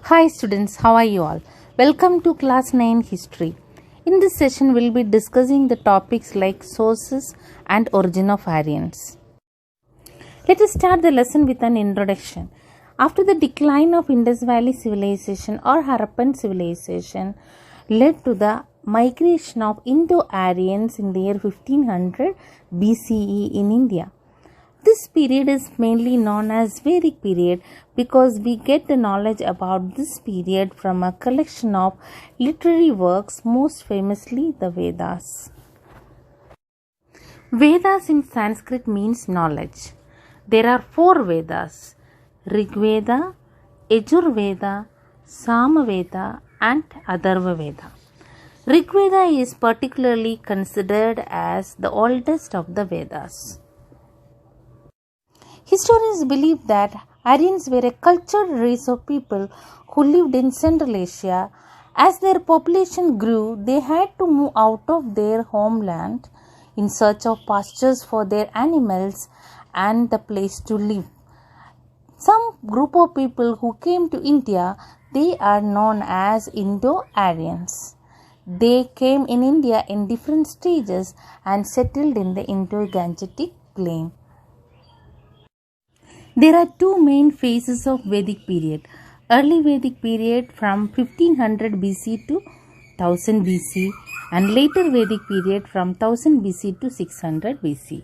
Hi students, how are you all? Welcome to class 9 history. In this session we will be discussing the topics like sources and origin of Aryans. Let us start the lesson with an introduction. After the decline of Indus Valley civilization or Harappan civilization led to the migration of Indo-Aryans in the year 1500 BCE in India. This period is mainly known as Vedic period because we get the knowledge about this period from a collection of literary works, most famously the Vedas. Vedas in Sanskrit means knowledge. There are 4 Vedas: Rig Veda, Yajur Veda, Samaveda and Atharva Veda. Rig Veda is particularly considered as the oldest of the Vedas. Historians believe that Aryans were a cultured race of people who lived in Central Asia. As their population grew, they had to move out of their homeland in search of pastures for their animals and a place to live. Some group of people who came to India, they are known as Indo-Aryans. They came in India in different stages and settled in the Indo-Gangetic plain. There are 2 main phases of Vedic period. Early Vedic period from 1500 BC to 1000 BC and later Vedic period from 1000 BC to 600 BC.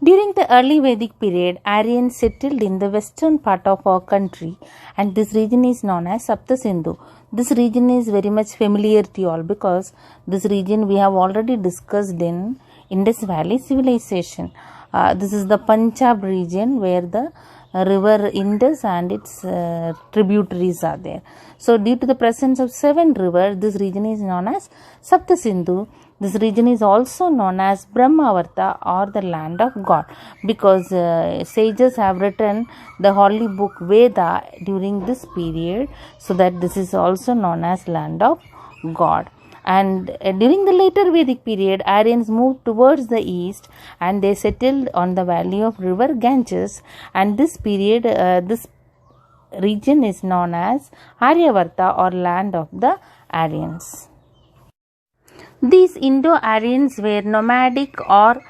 During the early Vedic period, Aryans settled in the western part of our country and this region is known as Sapta Sindhu. This region is very much familiar to you all because this region we have already discussed in Indus Valley civilization. This is the Punjab region where the river Indus and its tributaries are there. So due to the presence of 7 rivers, this region is known as Sapta Sindhu. This region is also known as Brahmavarta or the land of God because sages have written the holy book Veda during this period, so that this is also known as land of God. And during the later Vedic period, Aryans moved towards the east and they settled on the valley of river Ganges, and this period, this region is known as Aryavarta or land of the Aryans. These Indo-Aryans were nomadic or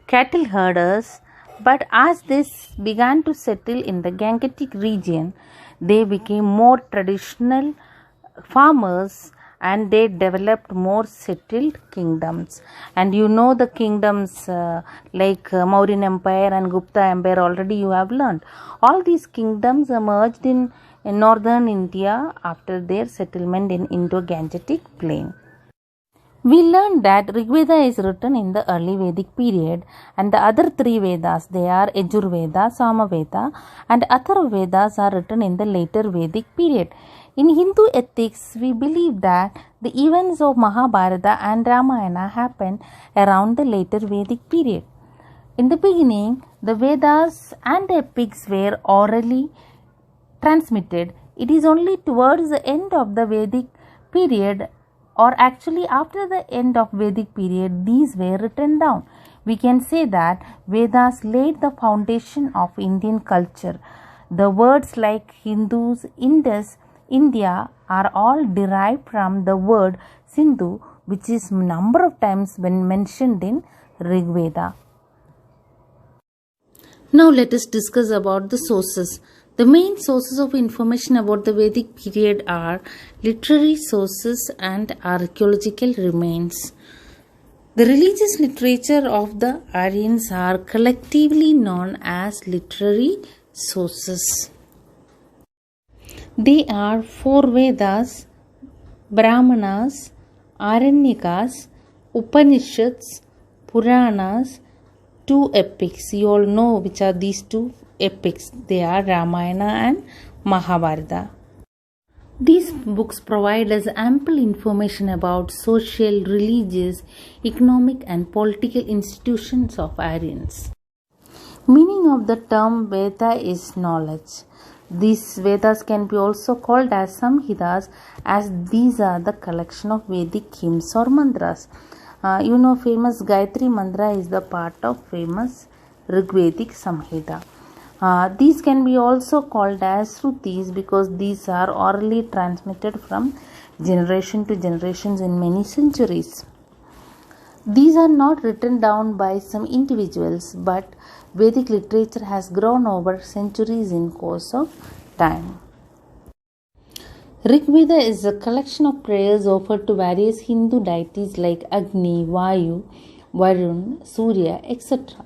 cattle herders, but as they began to settle in the Gangetic region, they became more traditional farmers and they developed more settled kingdoms. And you know the kingdoms like Mauryan Empire and Gupta Empire already you have learned. All these kingdoms emerged in northern India after their settlement in Indo-Gangetic plain. We learned that Rig Veda is written in the early Vedic period and the other 3 Vedas, they are Yajur Veda, Samaveda and Atharva Vedas are written in the later Vedic period. In Hindu ethics, we believe that the events of Mahabharata and Ramayana happened around the later Vedic period. In the beginning, the Vedas and the epics were orally transmitted. It is only towards the end of the Vedic period, or actually after the end of Vedic period, these were written down. We can say that Vedas laid the foundation of Indian culture. The words like Hindus, Indus, India are all derived from the word Sindhu, which is number of times when mentioned in Rig Veda. Now let us discuss about the sources. The main sources of information about the Vedic period are literary sources and archaeological remains. The religious literature of the Aryans are collectively known as literary sources. They are 4 Vedas, Brahmanas, Aranyakas, Upanishads, Puranas, 2 epics. You all know which are these 2 epics. They are Ramayana and Mahabharata. These books provide us ample information about social, religious, economic and political institutions of Aryans. Meaning of the term Veda is knowledge. These Vedas can be also called as Samhitas, as these are the collection of Vedic hymns or mantras. You know, famous Gayatri mantra is the part of famous Rigvedic Samhita. These can be also called as Shrutis because these are orally transmitted from generation to generations in many centuries. These are not written down by some individuals, but Vedic literature has grown over centuries in course of time. Rig Veda is a collection of prayers offered to various Hindu deities like Agni, Vayu, Varun, Surya, etc.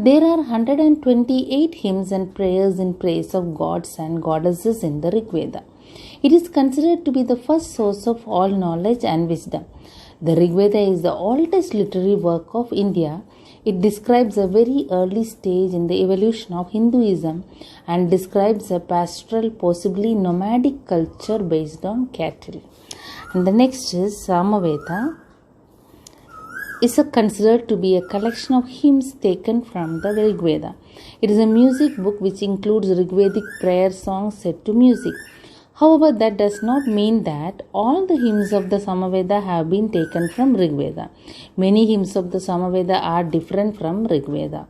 There are 128 hymns and prayers in praise of gods and goddesses in the Rig Veda. It is considered to be the first source of all knowledge and wisdom. The Rig Veda is the oldest literary work of India. It describes a very early stage in the evolution of Hinduism and describes a pastoral, possibly nomadic culture based on cattle. And the next is Samaveda. Is considered to be a collection of hymns taken from the Rig Veda. It is a music book which includes Rigvedic prayer songs set to music. However, that does not mean that all the hymns of the Samaveda have been taken from Rig Veda. Many hymns of the Samaveda are different from Rig Veda.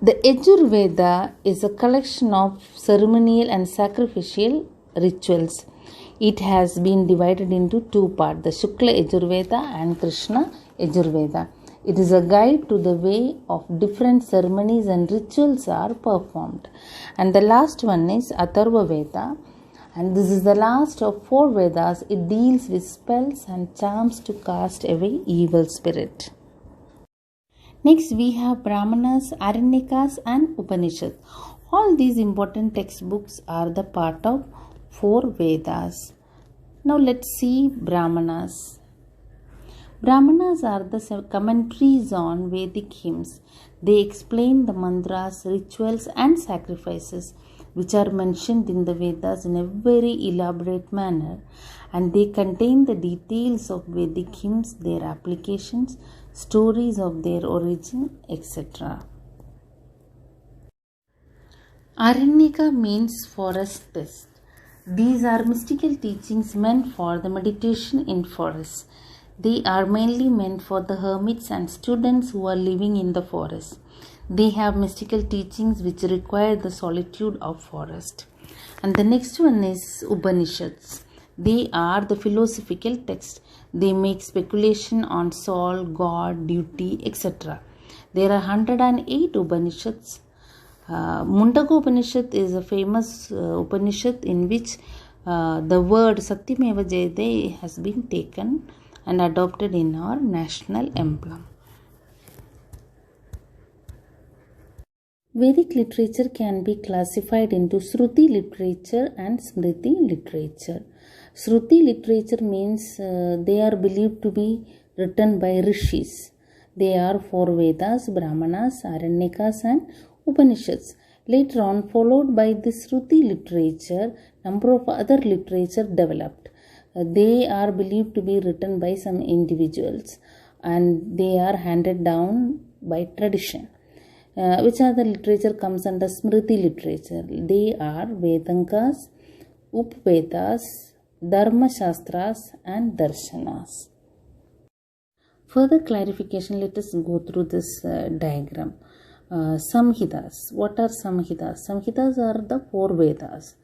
The Yajur Veda is a collection of ceremonial and sacrificial rituals. It has been divided into two parts, the Shukla Yajurveda and Krishna Yajurveda. It is a guide to the way of different ceremonies and rituals are performed. And the last one is Atharva Veda, and this is the last of four Vedas. It deals with spells and charms to cast away evil spirit. Next we have Brahmanas, Aranyakas and Upanishads. All these important textbooks are the part of four Vedas. Now let's see Brahmanas. Brahmanas are the commentaries on Vedic hymns. They explain the mantras, rituals and sacrifices which are mentioned in the Vedas in a very elaborate manner, and they contain the details of Vedic hymns, their applications, stories of their origin, etc. Aranyaka means forest best. These are mystical teachings meant for the meditation in forests. They are mainly meant for the hermits and students who are living in the forest. They have mystical teachings which require the solitude of forest. And the next one is Upanishads. They are the philosophical texts. They make speculation on soul, God, duty, etc. There are 108 Upanishads. Mundaka Upanishad is a famous Upanishad in which the word Satyameva Jayate has been taken and adopted in our national emblem. Vedic literature can be classified into Shruti literature and Smriti literature. Shruti literature means they are believed to be written by rishis. They are four Vedas, Brahmanas, Aranyakas and Upanishads. Later on, followed by this Shruti literature, number of other literature developed. They are believed to be written by some individuals and they are handed down by tradition. Which are the literature comes under Smriti literature? They are Vedangas, Upvedas, Dharma Shastras and Darshanas. Further clarification, let us go through this diagram. Samhitas. What are Samhitas? Samhitas are the four Vedas.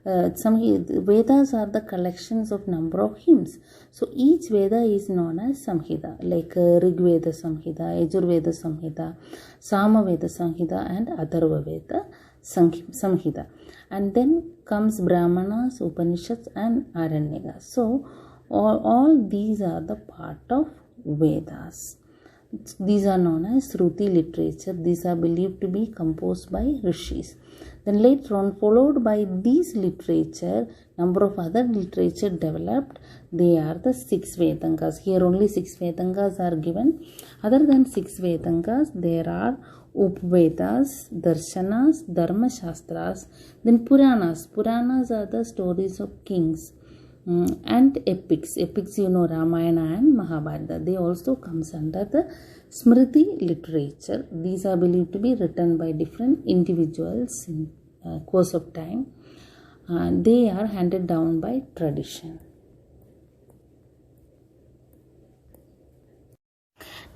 Vedas are the collections of number of hymns. So each Veda is known as Samhita, like Rig Veda Samhita, Yajur Veda Samhita, Samaveda Samhita and Atharva Veda Samhita. And then comes Brahmanas, Upanishads and Aranyakas. So all these are the part of Vedas. These are known as Shruti literature. These are believed to be composed by rishis. Then later on, followed by these literature, number of other literature developed. They are the 6 Vedangas. Here only 6 Vedangas are given. Other than 6 Vedangas, there are Upvedas, Darshanas, Dharma Shastras, then Puranas. Puranas are the stories of kings. And epics. Epics, you know, Ramayana and Mahabharata. They also comes under the Smriti literature. These are believed to be written by different individuals in course of time. They are handed down by tradition.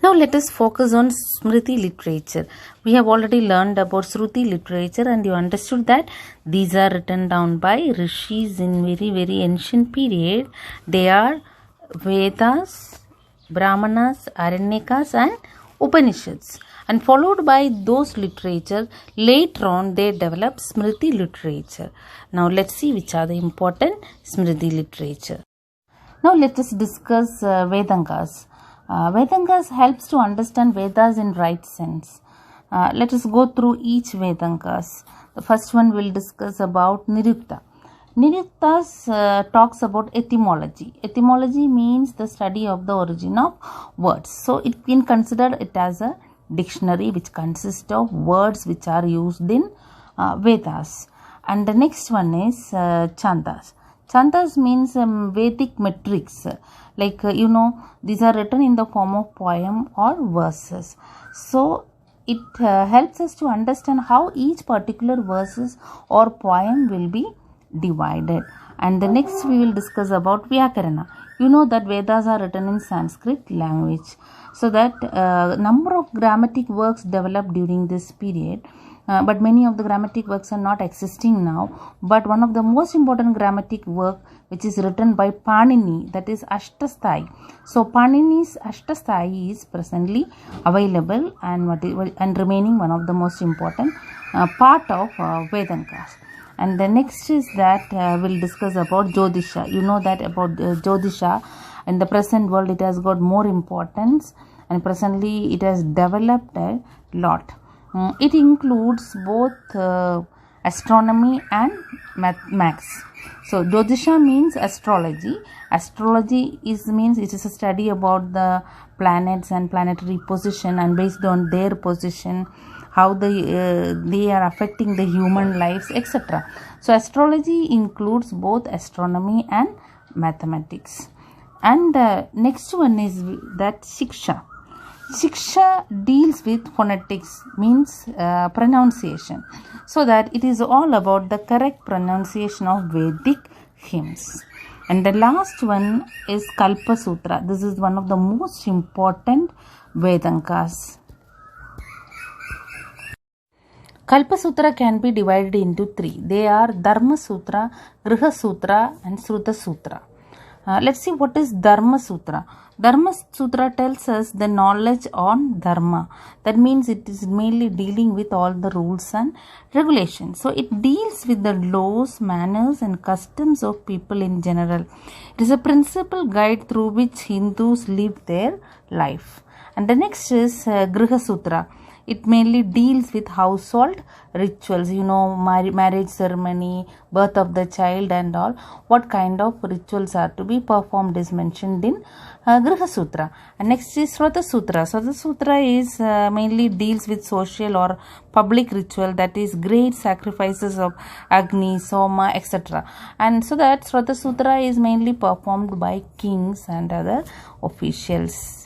Now let us focus on Smriti literature. We have already learned about Shruti literature and you understood that these are written down by rishis in very ancient period. They are Vedas, Brahmanas, Aranyakas and Upanishads, and followed by those literature. Later on they developed Smriti literature. Now let's see which are the important Smriti literature. Now let us discuss Vedangas. Vedangas helps to understand Vedas in right sense. Let us go through each Vedangas. The first one will discuss about Nirukta. Niruktas talks about etymology. Etymology means the study of the origin of words. So it can consider it as a dictionary which consists of words which are used in Vedas. And the next one is Chandas. Chandas means Vedic metrics. Like these are written in the form of poem or verses. So it helps us to understand how each particular verses or poem will be divided. And the next we will discuss about Vyakarana. You know that Vedas are written in Sanskrit language. So that number of grammatic works developed during this period. But many of the grammatic works are not existing now. But one of the most important grammatic work which is written by Panini, that is Ashtasthai. So Panini's Ashtasthai is presently available and remaining one of the most important part of Vedangas. And the next is that we'll discuss about Jyotisha. You know that about Jyotisha in the present world it has got more importance and presently it has developed a lot. It includes both astronomy and maths. So Jyotisha means astrology. Astrology means it is a study about the planets and planetary position, and based on their position how they are affecting the human lives, etc. So astrology includes both astronomy and mathematics. And next one is that Shiksha. Shiksha deals with phonetics, means pronunciation, so that it is all about the correct pronunciation of Vedic hymns. And the last one is Kalpa Sutra. This is one of the most important Vedangas. Kalpa Sutra can be divided into three. They are Dharma Sutra, Griha Sutra and Sruta Sutra. Let's see what is Dharma Sutra. Dharma Sutra tells us the knowledge on Dharma. That means it is mainly dealing with all the rules and regulations. So it deals with the laws, manners and customs of people in general. It is a principal guide through which Hindus live their life. And the next is Griha Sutra. It mainly deals with household rituals, marriage ceremony, birth of the child and all. What kind of rituals are to be performed is mentioned in Griha Sutra. And next is Sruta Sutra. Sruta Sutra is mainly deals with social or public ritual, that is great sacrifices of Agni, Soma, etc. And so that Sruta Sutra is mainly performed by kings and other officials.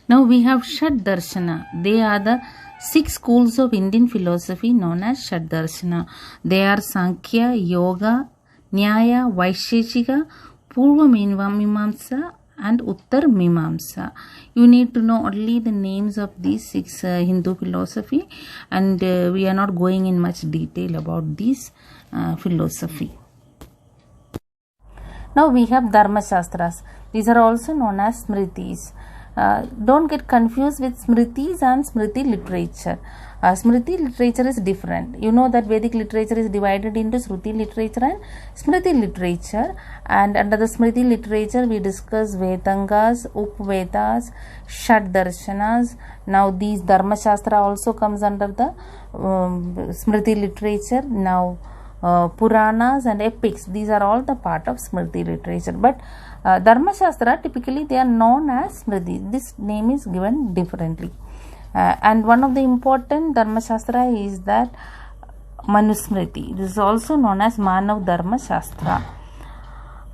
Now we have Shad Darshana. They are the 6 schools of Indian philosophy known as Shad Darshana. They are Sankhya, Yoga, Nyaya, Vaisheshika, Purva Mimamsa and Uttar Mimamsa. You need to know only the names of these 6 Hindu philosophy, and we are not going in much detail about these philosophy. Now we have Dharma Shastras. These are also known as Smritis. Don't get confused with Smritis and Smriti literature. Smriti literature is different. You know that Vedic literature is divided into Shruti literature and Smriti literature. And under the Smriti literature, we discuss Vedangas, Upvedas, Shad Darshanas. Now these Dharma Shastra also comes under the Smriti literature. Now Puranas and epics, these are all the part of Smriti literature. But Dharma Shastra, typically they are known as Smriti. This name is given differently. And one of the important Dharma Shastra is that Manusmriti. This is also known as Manav Dharma Shastra.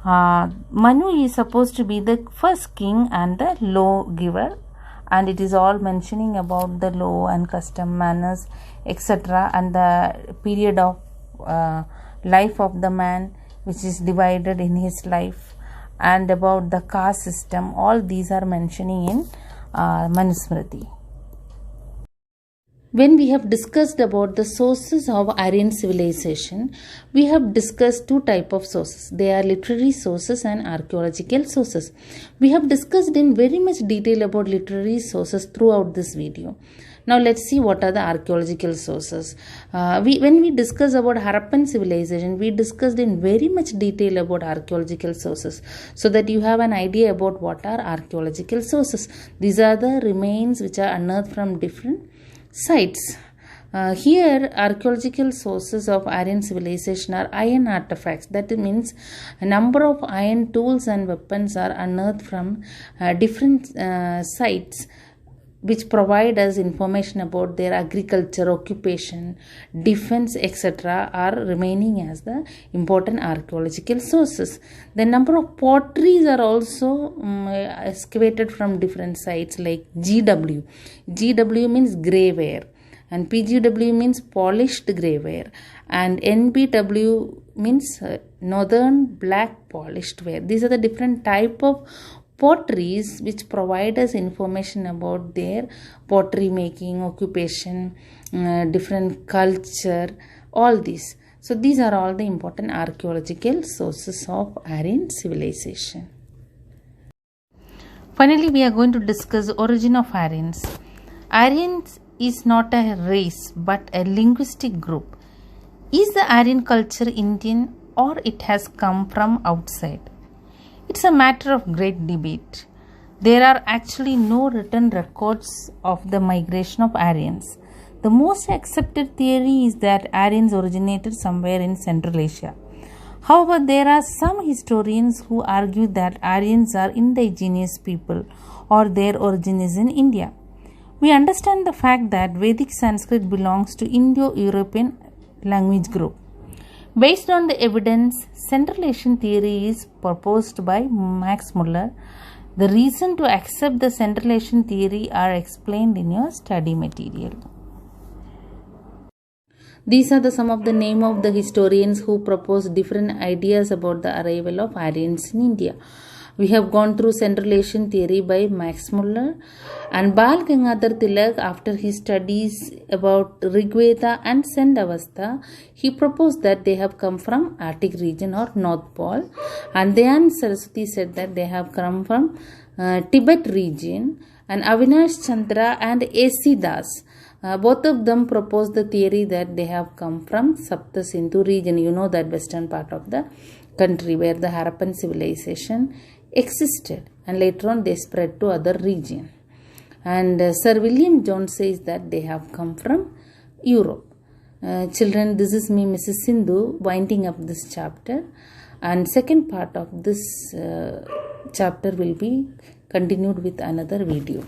Manu is supposed to be the first king and the law giver, and it is all mentioning about the law and custom, manners, etc. and the period of life of the man which is divided in his life, and about the caste system. All these are mentioning in Manusmriti. When we have discussed about the sources of Aryan civilization, we have discussed two types of sources. They are literary sources and archaeological sources. We have discussed in very much detail about literary sources throughout this video. Now let's see what are the archaeological sources. When we discuss about Harappan civilization, we discussed in very much detail about archaeological sources, so that you have an idea about what are archaeological sources. These are the remains which are unearthed from different sites. Here archaeological sources of Aryan civilization are iron artifacts. That means a number of iron tools and weapons are unearthed from different sites, which provide us information about their agriculture, occupation, defense, etc. are remaining as the important archaeological sources. The number of potteries are also excavated from different sites like GW. GW means greyware, and PGW means polished greyware, and NBW means northern black polished ware. These are the different type of potteries which provide us information about their pottery making, occupation, different culture, all these. So these are all the important archaeological sources of Aryan civilization. Finally, we are going to discuss origin of Aryans. Aryans is not a race but a linguistic group. Is the Aryan culture Indian or it has come from outside? It's a matter of great debate. There are actually no written records of the migration of Aryans. The most accepted theory is that Aryans originated somewhere in Central Asia. However, there are some historians who argue that Aryans are indigenous people or their origin is in India. We understand the fact that Vedic Sanskrit belongs to Indo-European language group. Based on the evidence, Central Asian theory is proposed by Max Muller. The reason to accept the Central Asian theory are explained in your study material. These are some of the name of the historians who propose different ideas about the arrival of Aryans in India. We have gone through Central Asian theory by Max Muller, and Bal Gangadhar Tilak, after his studies about Rigveda and Sandavastha, he proposed that they have come from Arctic region or North Pole, and Dayan Saraswati said that they have come from Tibet region, and Avinash Chandra and A.C. Das, both of them proposed the theory that they have come from Sapta Sindhu region. You know that western part of the country where the Harappan civilization existed, and later on they spread to other region. And Sir William Jones says that they have come from Europe. Children, this is me, Mrs. Sindhu, winding up this chapter, and second part of this chapter will be continued with another video.